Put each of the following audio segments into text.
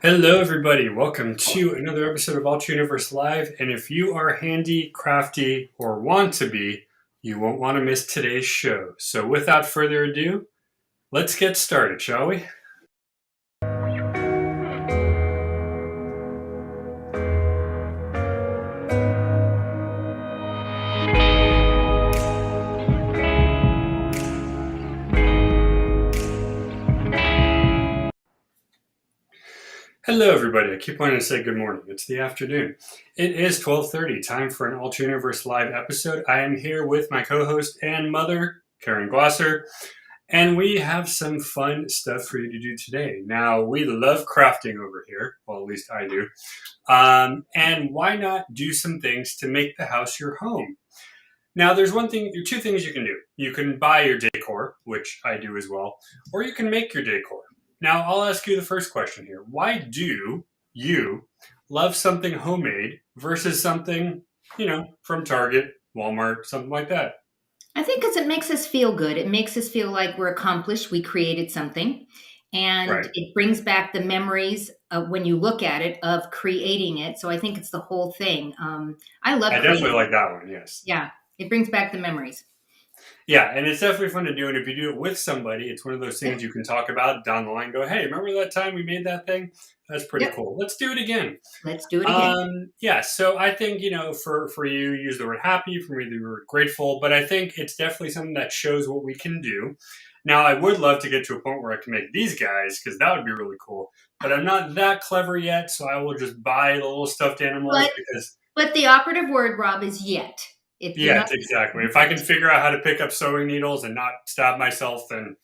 Hello, everybody. Welcome to another episode of Ultra Universe Live. And if you are handy, crafty, or want to be, you won't want to miss today's show. So, without further ado, let's get started, shall we? Hello, everybody. I keep wanting to say good morning. It's the afternoon. It is 12:30, time for an Ultra Universe Live episode. I am here with my co-host and mother, Karen Glosser, and we have some fun stuff for you to do today. Now, we love crafting over here. Well, at least I do. And why not do some things to make the house your home? Now, there's two things you can do. You can buy your decor, which I do as well, or you can make your decor. Now, I'll ask you the first question here. Why do you love something homemade versus something, from Target, Walmart, something like that? I think because it makes us feel good. It makes us feel like we're accomplished. We created something. And Right. it brings back the memories of when you look at it of creating it. So I think it's the whole thing. I love I definitely creating. like that one, yes. Yeah, it brings back the memories. Yeah, and it's definitely fun to do. And if you do it with somebody, it's one of those things you can talk about down the line. Go, hey, remember that time we made that thing? That's pretty Yep, cool. Let's do it again. let's do it again. Yeah, so I think, for you, use the word happy, for me, the word grateful, but I think it's definitely something that shows what we can do. Now, I would love to get to a point where I can make these guys, because that would be really cool, but I'm not that clever yet, so I will just buy the little stuffed animals But because, but the operative word, Rob, is yet. If you're yeah, not exactly. If I can figure out how to pick up sewing needles and not stab myself, then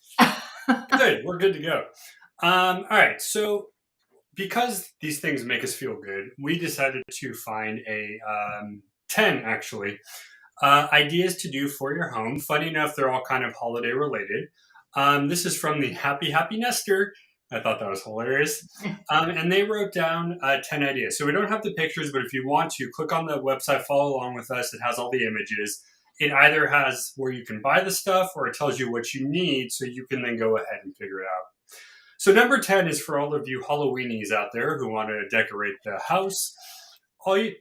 good, we're good to go. All right, so because these things make us feel good, we decided to find 10 actually ideas to do for your home. Funny enough, they're all kind of holiday related. This is from the Happy Happy Nester. I thought that was hilarious. And they wrote down 10 ideas. So we don't have the pictures, but if you want to, click on the website, follow along with us. It has all the images. It either has where you can buy the stuff or it tells you what you need so you can then go ahead and figure it out. So number 10 is for all of you Halloweenies out there who want to decorate the house. All you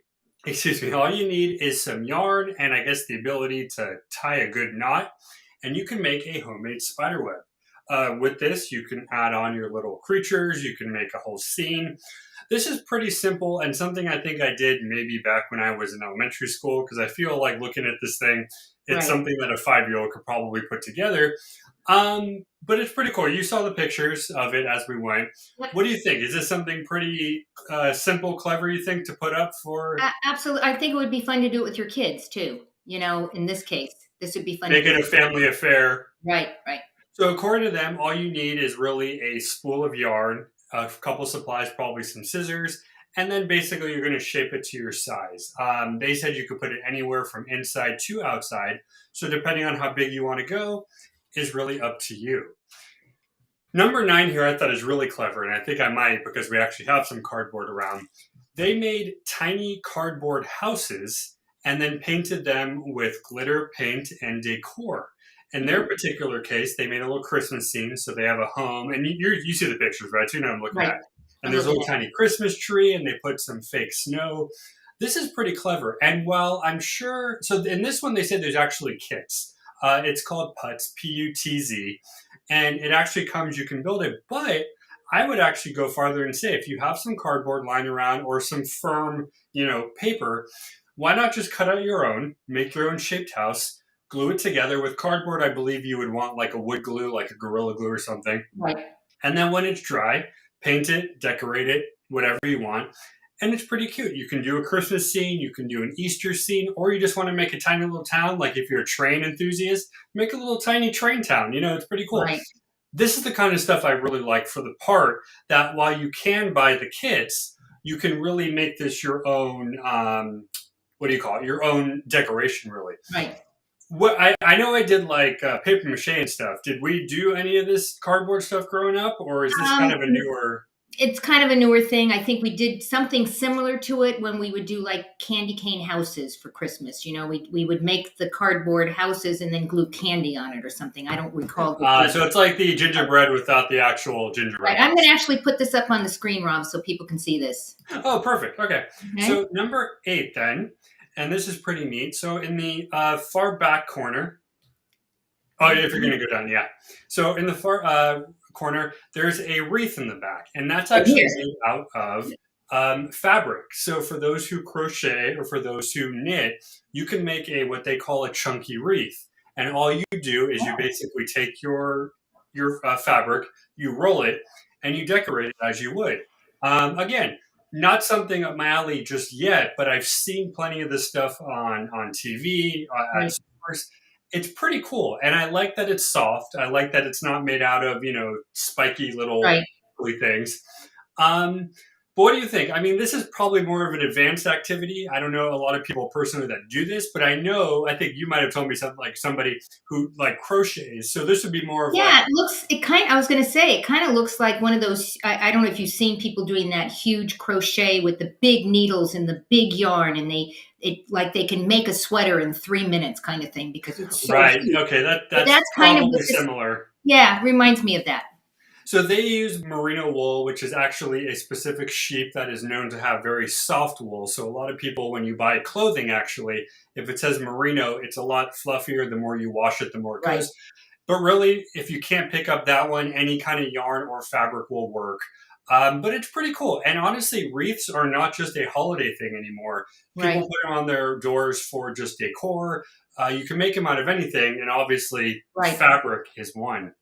all you need is some yarn and I guess the ability to tie a good knot, and you can make a homemade spider web. With this, you can add on your little creatures, you can make a whole scene. This is pretty simple and something I think I did maybe back when I was in elementary school because I feel like looking at this thing, it's right. something that a 5-year-old could probably put together. But it's pretty cool. You saw the pictures of it as we went. Yep. What do you think? Is this something pretty simple, clever, you think, to put up for Absolutely. I think it would be fun to do it with your kids too. In this case, this would be fun to make do. it a family affair? Right, right. So, according to them, all you need is really a spool of yarn, a couple supplies, probably some scissors, and then basically you're going to shape it to your size. They said you could put it anywhere from inside to outside. So, depending on how big you want to go, is really up to you. Number 9 here I thought is really clever, and I think I might because we actually have some cardboard around. They made tiny cardboard houses and then painted them with glitter, paint, and decor. In their particular case, they made a little Christmas scene, so they have a home, and you see the pictures, right? So you know what I'm looking Right. at. And I'm there's a looking little at it. tiny Christmas tree, and they put some fake snow. This is pretty clever. And while I'm sure, so in this one, they said there's actually kits. It's called Putz, P-U-T-Z, and it actually comes, you can build it, but I would actually go farther and say if you have some cardboard lying around or some firm, paper, why not just cut out your own, make your own shaped house, glue it together with cardboard? I believe you would want like a wood glue, like a Gorilla Glue or something. Right. And then when it's dry, paint it, decorate it, whatever you want. And it's pretty cute. You can do a Christmas scene, you can do an Easter scene, or you just want to make a tiny little town. Like if you're a train enthusiast, make a little tiny train town. It's pretty cool. Right. This is the kind of stuff I really like for the part that while you can buy the kits, you can really make this your own, what do you call it? Your own decoration, really. Right. What I know I did like paper mache and stuff. Did we do any of this cardboard stuff growing up, or is this kind Um, of a newer? It's kind of a newer thing. I think we did something similar to it when we would do like candy cane houses for Christmas. We would make the cardboard houses and then glue candy on it or something. I don't recall the So it's like the gingerbread without the actual gingerbread right. I'm going house. to actually put this up on the screen, Rob, so people can see this. Oh, perfect. Okay. Okay. So number 8 then, and this is pretty neat. So in the far back corner, oh, if you're going to go down, yeah. So in the far corner, there's a wreath in the back, and that's Right actually here. made out of fabric. So for those who crochet or for those who knit, you can make a what they call a chunky wreath, and all you do is you basically take your fabric, you roll it, and you decorate it as you would. Again, not something up my alley just yet, but I've seen plenty of this stuff on TV at Right. stores. It's pretty cool, and I like that it's soft. I like that it's not made out of spiky little Right. things. Um, but what do you think? I mean, this is probably more of an advanced activity. I don't know a lot of people personally that do this, but I think you might have told me something like somebody who like crochets. So this would be more of like Yeah, I was going to say, it kind of looks like one of those. I don't know if you've seen people doing that huge crochet with the big needles and the big yarn, and they can make a sweater in 3 minutes kind of thing because it's so right. huge. Okay, But that's that's kind of probably what this, similar. yeah, reminds me of that. So they use merino wool, which is actually a specific sheep that is known to have very soft wool. So a lot of people, when you buy clothing, actually, if it says merino, it's a lot fluffier. The more you wash it, the more it Right. goes. But really, if you can't pick up that one, any kind of yarn or fabric will work. But it's pretty cool. And honestly, wreaths are not just a holiday thing anymore. People Right. put them on their doors for just decor. You can make them out of anything, and obviously, Right. fabric is one.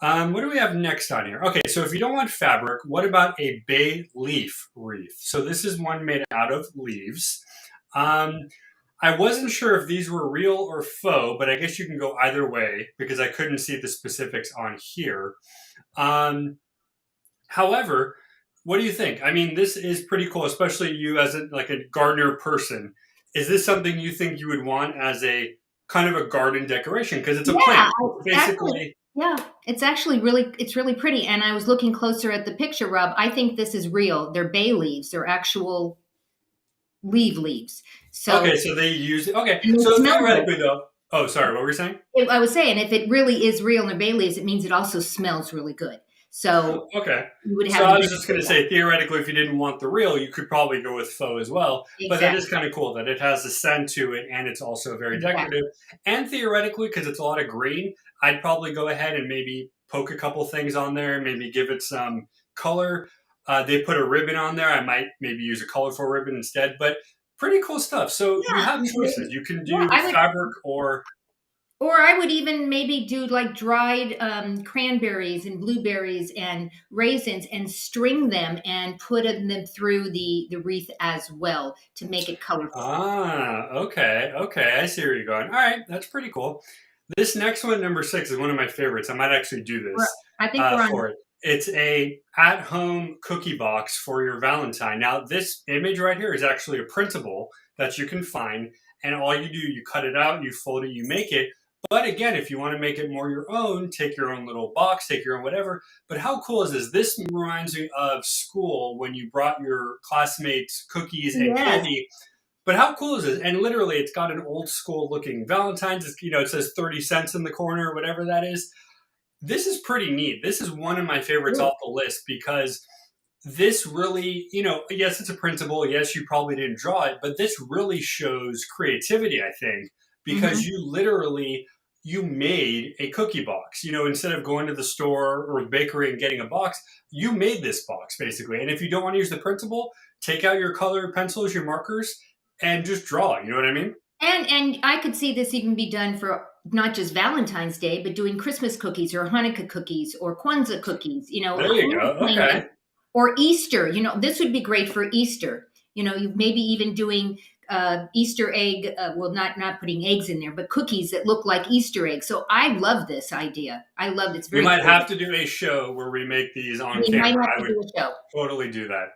What do we have next on here? Okay, so if you don't want fabric, what about a bay leaf wreath? So this is one made out of leaves. Um, I wasn't sure if these were real or faux, but I guess you can go either way because I couldn't see the specifics on here. Um, however, what do you think? I mean, this is pretty cool, especially you as like a gardener person. Is this something you think you would want as a kind of a garden decoration? Because it's a Yeah, plant. actually, Basically, yeah, it's really pretty. And I was looking closer at the picture, Rob. I think this is real. They're bay leaves. They're actual leaves. So, okay, so they use okay. and they So smell good. theoretically, though, oh, sorry, what were you saying? I was saying, if it really is real and they're bay leaves, it means it also smells really good. So Okay, you would so have a I was just benefit going of to that. say theoretically, if you didn't want the real, you could probably go with faux as well. But that is Exactly. kind of cool that it has a scent to it, and it's also very Exactly. decorative. And theoretically, because it's a lot of green, I'd probably go ahead and maybe poke a couple things on there, maybe give it some color. They put a ribbon on there. I might maybe use a colorful ribbon instead, but pretty cool stuff. So you Yeah. have choices. You can Yeah. do fabric or Or I would even maybe do like dried cranberries and blueberries and raisins and string them and put them through the wreath as well to make it colorful. Okay, okay. I see where you're going. All right, that's pretty cool. This next one, number 6, is one of my favorites. I might actually do We're- this I think we're on. for it. It's a at-home cookie box for your Valentine. Now, this image right here is actually a printable that you can find, and all you do, you cut it out, you fold it, you make it. But again, if you want to make it more your own, take your own little box, take your own whatever. But how cool is this? This reminds me of school when you brought your classmates cookies and Yes. candy, but how cool is this? And literally, it's got an old school looking Valentine's. It says 30 cents in the corner, whatever that is. This is pretty neat. This is one of my favorites Ooh. off the list because this really, yes, it's a printable. Yes, you probably didn't draw it, but this really shows creativity, I think, because Mhm. you literally you made a cookie box. Instead of going to the store or bakery and getting a box, you made this box basically. And if you don't want to use the printable, take out your colored pencils, your markers, and just draw. You know what I mean? And I could see this even be done for not just Valentine's Day, but doing Christmas cookies or Hanukkah cookies or Kwanzaa cookies. There you go. Okay. Or Easter. This would be great for Easter. You maybe even doing Easter egg. Well, not putting eggs in there, but cookies that look like Easter eggs. So I love this idea. I love it. It's We very might have creative. to do a show where we make these on We might camera. have I to would do a show. totally do that.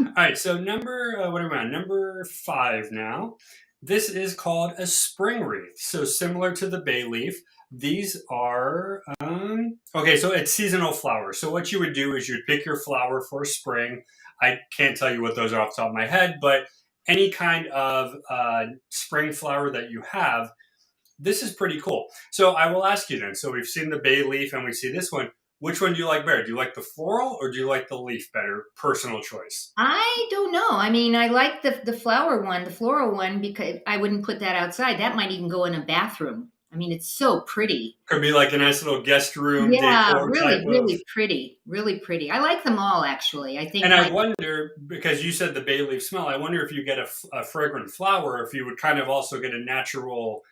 All right, so what are we on? Number 5 now. This is called a spring wreath. So similar to the bay leaf, these are okay. So it's seasonal flowers. So what you would do is you'd pick your flower for spring. I can't tell you what those are off the top of my head, but any kind of spring flower that you have, this is pretty cool. So I will ask you then. So we've seen the bay leaf and we see this one. Which one do you like better? Do you like the floral or do you like the leaf better? Personal choice. I don't know. I mean, I like the flower one, the floral one, because I wouldn't put that outside. That might even go in a bathroom. I mean, it's so pretty. Could be like a nice little guest room Yeah, decor type really, of. really pretty. Really pretty. I like them all, actually. I think And I like wonder, because you said the bay leaf smell, I wonder if you get a fragrant flower, if you would kind of also get a natural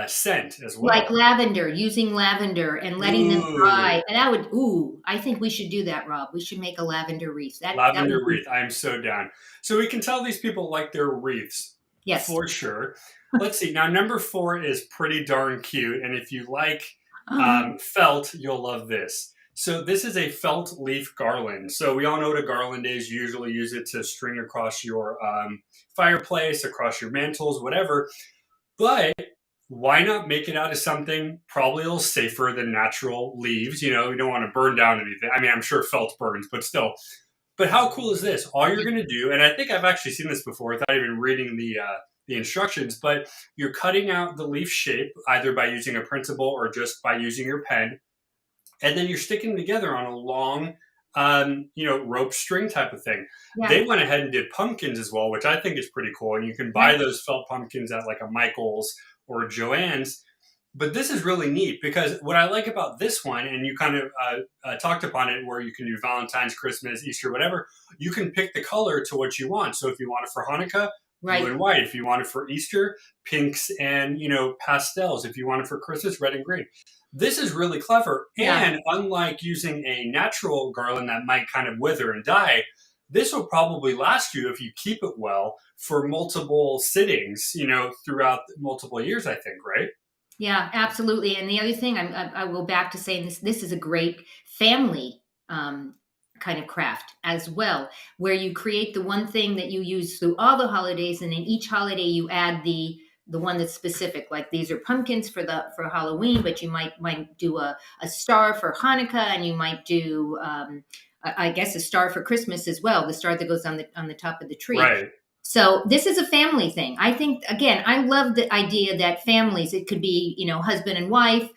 scent as like well. lavender, using lavender and letting them Ooh, dry. And that would, ooh, I think we should do that, Rob. We should make a lavender wreath. That would lavender be, wreath. I am so down. So we can tell these people like their wreaths yes. for sure. Let's see. Now, number 4 is pretty darn cute. And if you like felt, you'll love this. So this is a felt leaf garland. So we all know what a garland is. You usually use it to string across your fireplace, across your mantles, whatever. But why not make it out of something probably a little safer than natural leaves? You know, you don't want to burn down anything. I mean, I'm sure felt burns, but still. But how cool is this? All you're going to do, and I think I've actually seen this before without even reading the instructions, but you're cutting out the leaf shape either by using a printable or just by using your pen, and then you're sticking them together on a long, rope string type of thing. Yeah. They went ahead and did pumpkins as well, which I think is pretty cool. And you can buy Right. those felt pumpkins at like a Michael's or a Joann's. But this is really neat because what I like about this one, and you kind of talked upon it, where you can do Valentine's, Christmas, Easter, whatever, you can pick the color to what you want. So if you want it for Hanukkah, blue Right. and white. If you want it for Easter, pinks and pastels. If you want it for Christmas, red and green. This is really clever. Yeah. And unlike using a natural garland that might kind of wither and die, this will probably last you if you keep it well for multiple sittings, throughout multiple years, I think, right? Yeah, absolutely. And the other thing, I will go back to saying this. This is a great family kind of craft as well, where you create the one thing that you use through all the holidays, and in each holiday you add the one that's specific. Like these are pumpkins for Halloween, but you might do a star for Hanukkah, and you might do I guess a star for Christmas as well, the star that goes on the top of the tree. Right. So this is a family thing. I think again, I love the idea that families, it could be, husband and wife,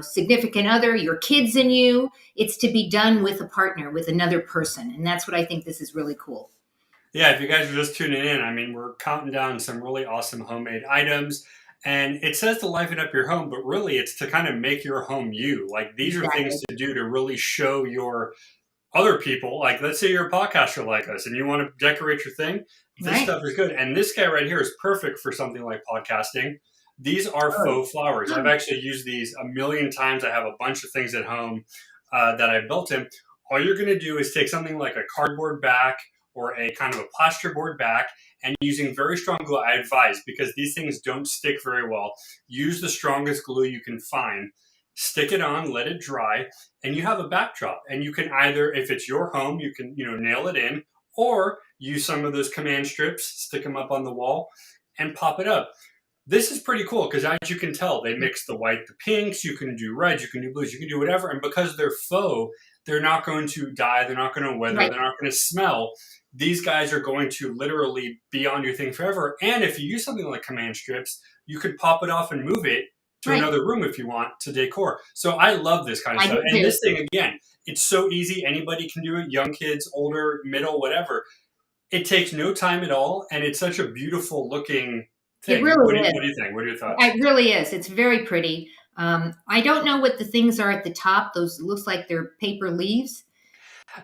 significant other, your kids and you. It's to be done with a partner, with another person, and that's what I think this is really cool. Yeah, if you guys are just tuning in, I mean, we're counting down some really awesome homemade items. And it says to liven up your home, but really it's to kind of make your home you. Like these are things Exactly. to do to really show your other people, like let's say you're a podcaster like us and you want to decorate your thing, this Right. stuff is good. And this guy right here is perfect for something like podcasting. These are Oh, faux flowers. I've actually used these a million times. I have a bunch of things at home that I built in. All you're going to do is take something like a cardboard back or a kind of a plasterboard back, and using very strong glue, I advise, because these things don't stick very well. Use the strongest glue you can find, stick it on, let it dry, and you have a backdrop. And you can either, if it's your home, you can nail it in, or use some of those command strips, stick them up on the wall, and pop it up. This is pretty cool because, as you can tell, they mix the white, the pinks. You can do reds, you can do blues, you can do whatever. And because they're faux, they're not going to die, they're not going to wither, right, they're not going to smell. These guys are going to literally be on your thing forever. And if you use something like command strips, you could pop it off and move it to right. another room if you want to decor. So I love this kind of I do stuff. And too. this thing, again, it's so easy. Anybody can do it, young kids, older, middle, whatever. It takes no time at all. And it's such a beautiful looking It thing. really is. What do you think? What are your thoughts? It really is. It's very pretty. I don't know what the things are at the top. Those looks like they're paper leaves.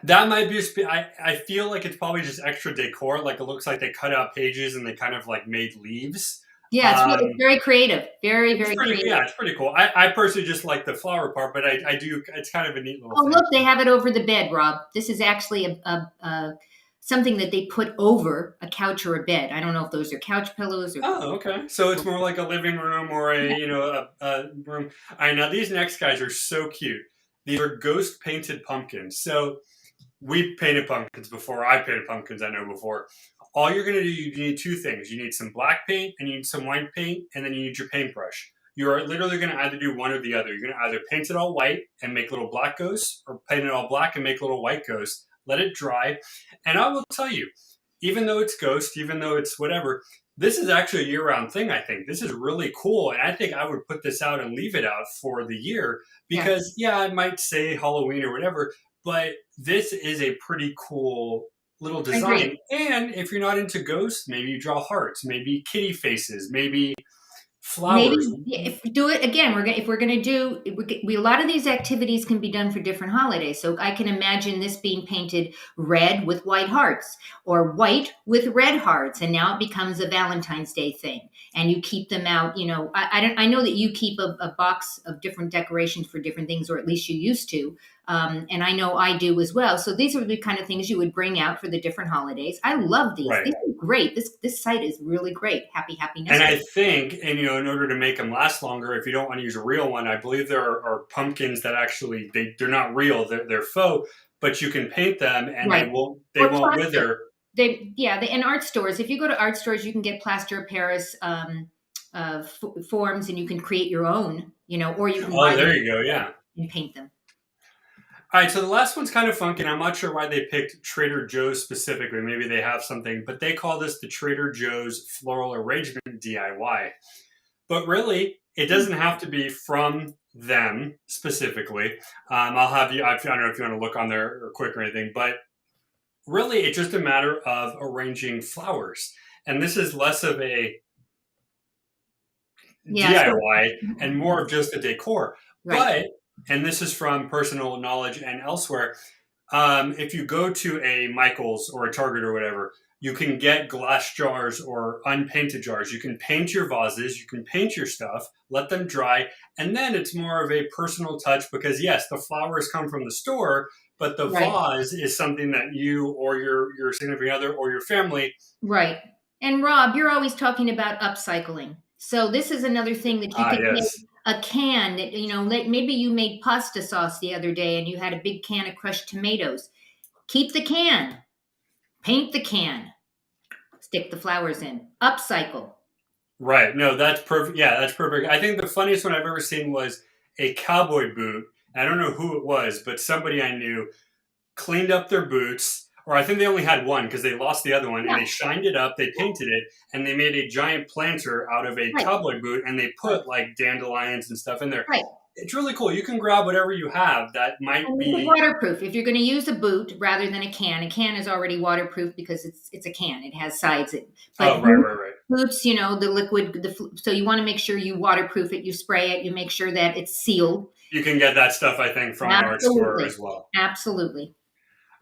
That might be. I feel like it's probably just extra decor. Like it looks like they cut out pages and they kind of like made leaves. Yeah, it's Um, very creative. Very, it's very pretty. creative. Yeah, it's pretty cool. I personally just like the flower part, but I do. It's kind of a neat little Oh, thing. look, they have it over the bed, Rob. This is actually a something that they put over a couch or a bed. I don't know if those are couch pillows or. Oh, okay. So it's more like a living room or Yeah. a room. All right, now these next guys are so cute. These are ghost painted pumpkins. So we painted pumpkins before. I painted pumpkins. I know before. All you're going to do, you need two things. You need some black paint and you need some white paint, and then you need your paintbrush. You're literally going to either do one or the other. You're going to either paint it all white and make little black ghosts, or paint it all black and make little white ghosts. Let it dry. And I will tell you, even though it's ghost, even though it's whatever, this is actually a year-round thing, I think. This is really cool, and I think I would put this out and leave it out for the year because, yeah, I might say Halloween or whatever, but this is a pretty cool little design. And if you're not into ghosts, maybe you draw hearts, maybe kitty faces, maybe Maybe flowers. if do it again, if we're going to do a lot of these activities can be done for different holidays. So I can imagine this being painted red with white hearts or white with red hearts, and now it becomes a Valentine's Day thing. And you keep them out. You know, I know that you keep a box of different decorations for different things, or at least you used to. And I know I do as well. So these are the kind of things you would bring out for the different holidays. I love these. Right. These are great. This site is really great. Happy And I think, and you know, in order to make them last longer, if you don't want to use a real one, I believe there are pumpkins that actually they're not real, they're faux, but you can paint them and Right. they won't wither. In art stores. If you go to art stores, you can get plaster of Paris forms, and you can create your own. You know, or you can buy there them you go, yeah. and paint them. All right, so the last one's kind of funky, and I'm not sure why they picked Trader Joe's specifically. Maybe they have something, but they call this the Trader Joe's Floral Arrangement DIY. But really, it doesn't have to be from them specifically. I'll have you, I don't know if you want to look on there or quick or anything, but really, it's just a matter of arranging flowers. And this is less of a DIY and more of just a decor. Right. But, and this is from personal knowledge and elsewhere, if you go to a Michael's or a Target or whatever, you can get glass jars or unpainted jars. You can paint your vases, you can paint your stuff, let them dry, and then it's more of a personal touch because, yes, the flowers come from the store, but the vase is something that you or your significant other or your family. Right. And Rob, you're always talking about upcycling. So this is another thing that you can take a can that, you know, maybe you made pasta sauce the other day and you had a big can of crushed tomatoes. Keep the can, paint the can, stick the flowers in, upcycle. Right. No, that's perfect. Yeah, that's perfect. I think the funniest one I've ever seen was a cowboy boot. I don't know who it was, but somebody I knew cleaned up their boots, or I think they only had one because they lost the other one, and they shined it up, they painted it, and they made a giant planter out of a cowboy boot, and they put like dandelions and stuff in there. Right. It's really cool. You can grab whatever you have that might be waterproof. If you're going to use a boot rather than a can is already waterproof because it's a can. It has sides. But right. Boots, you know, the liquid. So you want to make sure you waterproof it. You spray it. You make sure that it's sealed. You can get that stuff, I think, from an art store as well. Absolutely.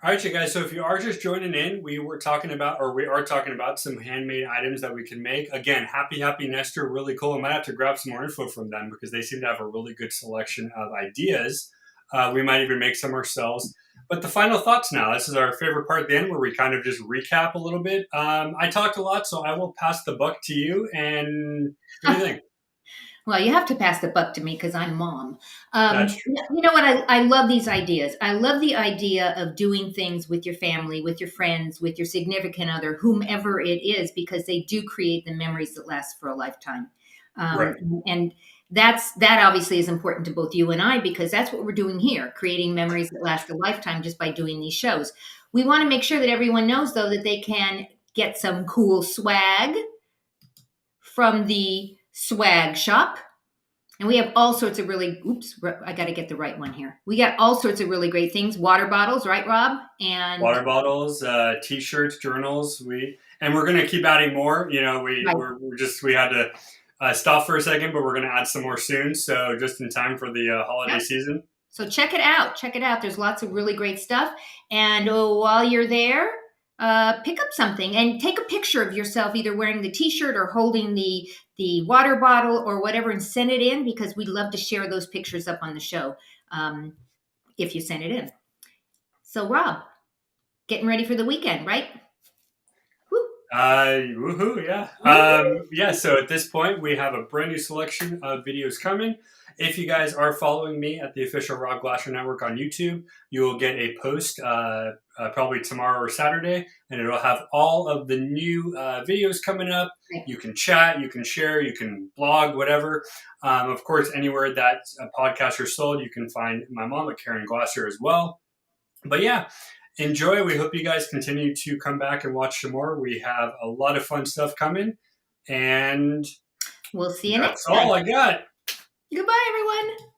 All right, you guys. So if you are just joining in, we are talking about some handmade items that we can make. Again, Happy Nester, really cool. I might have to grab some more info from them because they seem to have a really good selection of ideas. We might even make some ourselves. But the final thoughts now. This is our favorite part at the end where we kind of just recap a little bit. I talked a lot, so I will pass the buck to you. And what do you think? Well, you have to pass the buck to me because I'm mom. That's true. You know what? I love these ideas. I love the idea of doing things with your family, with your friends, with your significant other, whomever it is, because they do create the memories that last for a lifetime. And that obviously is important to both you and I because that's what we're doing here, creating memories that last a lifetime just by doing these shows. We want to make sure that everyone knows, though, that they can get some cool swag from the swag shop. And we have all sorts of really, I got to get the right one here. We got all sorts of really great things. Water bottles, right, Rob? And water bottles, T-shirts, journals. We're going to keep adding more. You know, we had to stop for a second, but we're going to add some more soon. So just in time for the holiday season. So check it out. There's lots of really great stuff. And while you're there, pick up something and take a picture of yourself either wearing the T-shirt or holding the water bottle or whatever and send it in because we'd love to share those pictures up on the show if you send it in. So, Rob, getting ready for the weekend, right? Woo. Woohoo, yeah. Woo! Yeah, so at this point, we have a brand new selection of videos coming. If you guys are following me at the official Rob Glasser Network on YouTube, you will get a post probably tomorrow or Saturday, and it'll have all of the new videos coming up. You can chat, you can share, you can blog, whatever. Of course, anywhere that podcasts are sold, you can find my mom at Karen Glasser as well. But yeah, enjoy. We hope you guys continue to come back and watch some more. We have a lot of fun stuff coming. And We'll see you that's next time. all I got. Goodbye, everyone.